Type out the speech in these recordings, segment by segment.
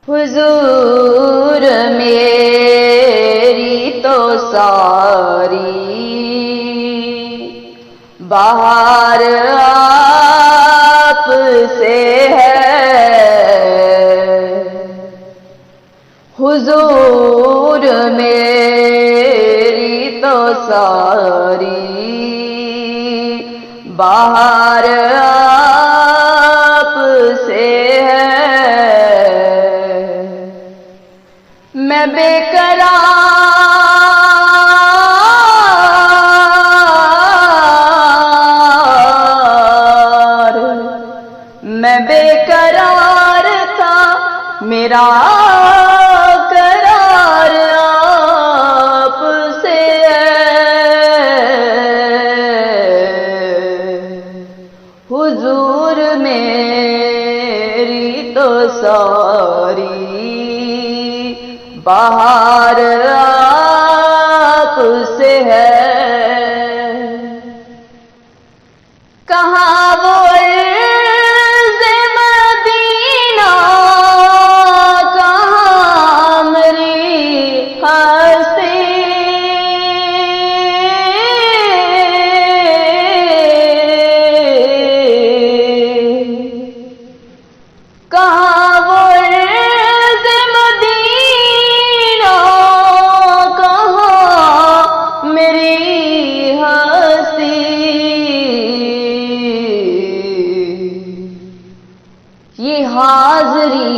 حضور میری تو ساری بہار آپ سے ہے، حضور میری تو ساری بہار آپ سے ہے، میں بے قرار تھا، میرا قرار آپ سے ہے، حضور میری تو ساری بہار آپ سے ہے، کہاں وہ عرض مدینہ، کہاں میری ہستی، کہاں وہ عرض مدینہ، کہاں میری ہستی، یہ حاضری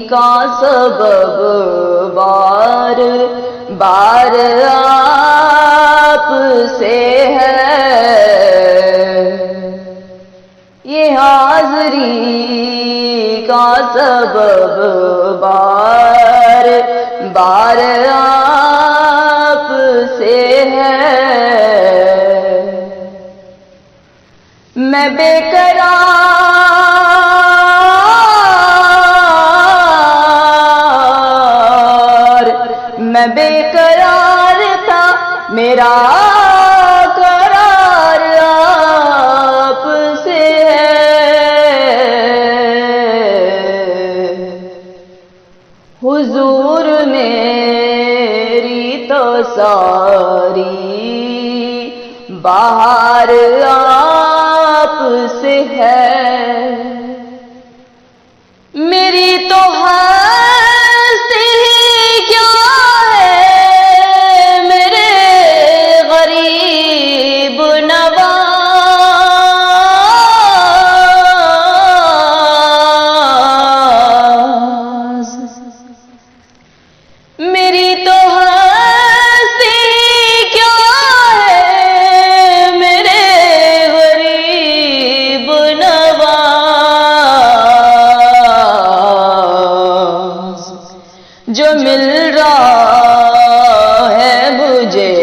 کا سبب بار بار آپ سے ہے، یہ حاضری کا سبب بار بار آپ سے ہے، میں بے قرار تھا، میرا قرار آپ سے ہے، حضور میری تو ساری بہار آپ سے ہے، میری تو ہستی کیا ہے، میرے غریب نواز، میری تو ہستی کیا ہے، میرے غریب نواز، جو مل رہا ہے مجھے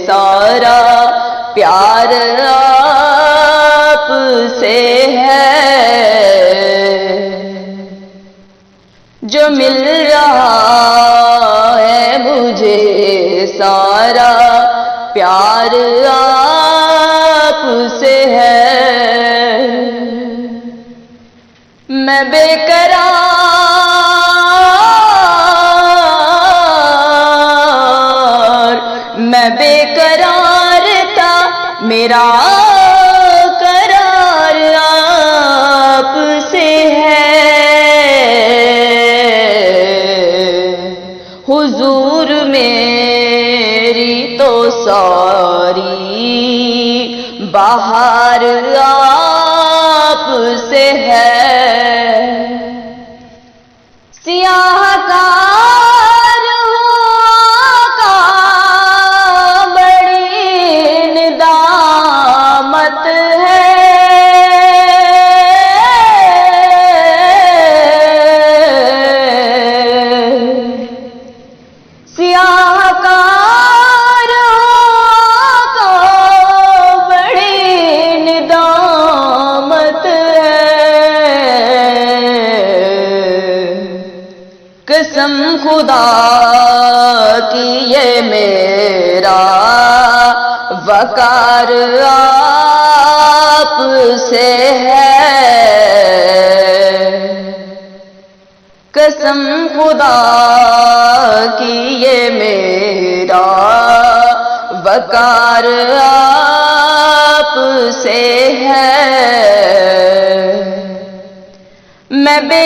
سارا پیار آپ سے ہے، جو مل رہا ہے مجھے سارا پیار آپ سے ہے، میں بے قرار تھا، میرا قرار آپ سے ہے، حضور میری تو ساری بہار آپ سے ہے، سیاہ کار کا بڑی ندامت ہے، سیاہ کار کا بڑی ندامت قسم خدا کی یہ میرا وقار آپ سے ہے، قسم خدا کی یہ میرا وقار آپ سے ہے، میں بے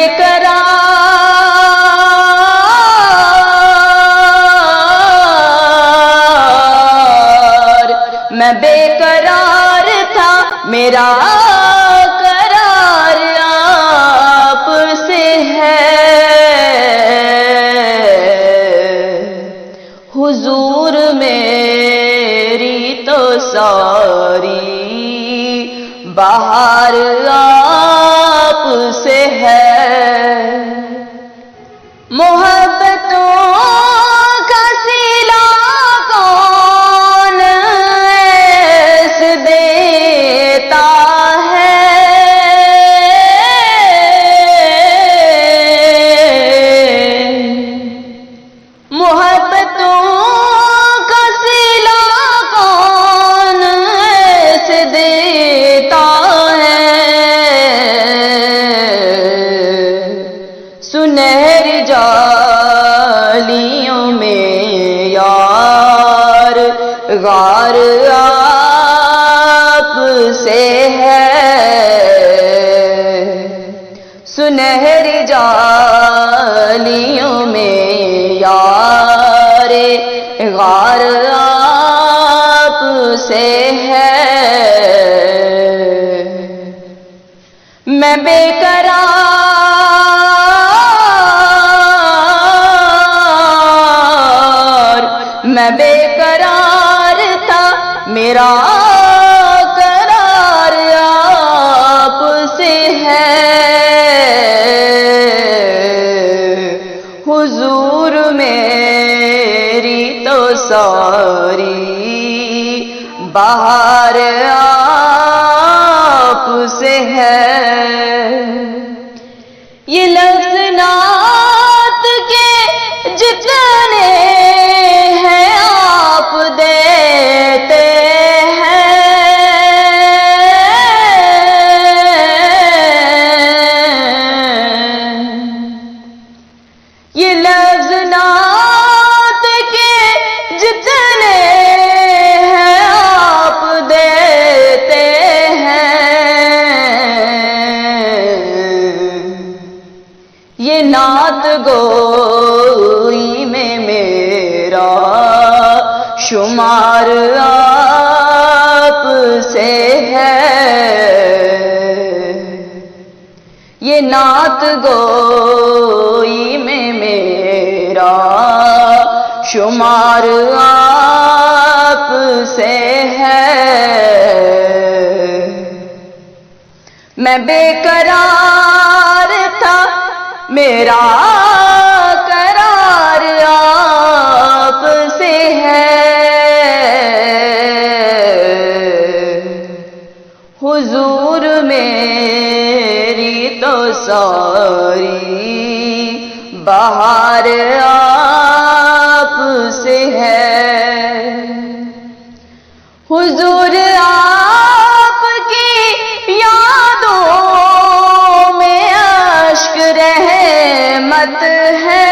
قرار تھا، میرا قرار آپ سے ہے، حضور میری تو ساری بہار آپ سے ہے، محبتوں کا سلا کون ایسے دیتا ہے، محبتوں کا سلا کون ایسے دیتا ہے، سنہری جالیوں میں یار غار آپ سے ہے، سنہری جالیوں میں یار غار آپ سے ہے، میں بے قرار تھا، میرا قرار آپ سے ہے، حضور میری تو ساری بہار آپ سے ہے، یہ لفظ نعت کے جتنے ہیں آپ دیتے ہیں، یہ لفظ نعت کے جتنے ہیں آپ دیتے ہیں، یہ نعت گوئی میں میرا شمار آپ سے ہے، یہ نعت گوئی میں میرا شمار آپ سے ہے، میں بے قرار تھا، میرا قرار آپ سے ہے، حضور میری تو ساری بہار آپ سے ہے، حضور آپ کی یادوں میں اشک رحمت ہے،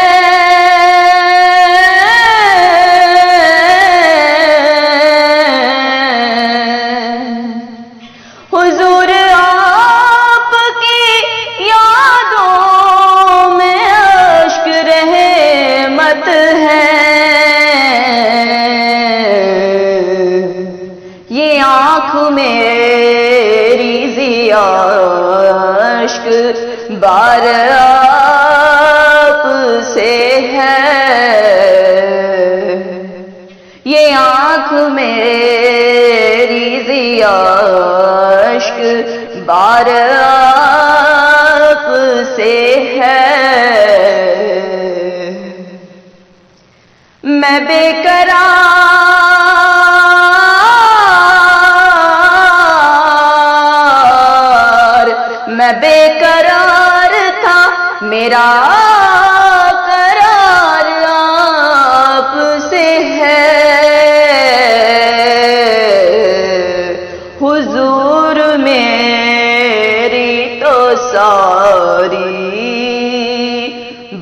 حضور آپ کی یادوں میں اشک رحمت ہے، یہ آنکھ میری ضیا اشک بار آپ سے ہے، یہ آنکھ میری ضیا اشک بار آپ سے ہے، میں بے قرار تھا، میرا قرار آپ سے ہے، حضور میری تو ساری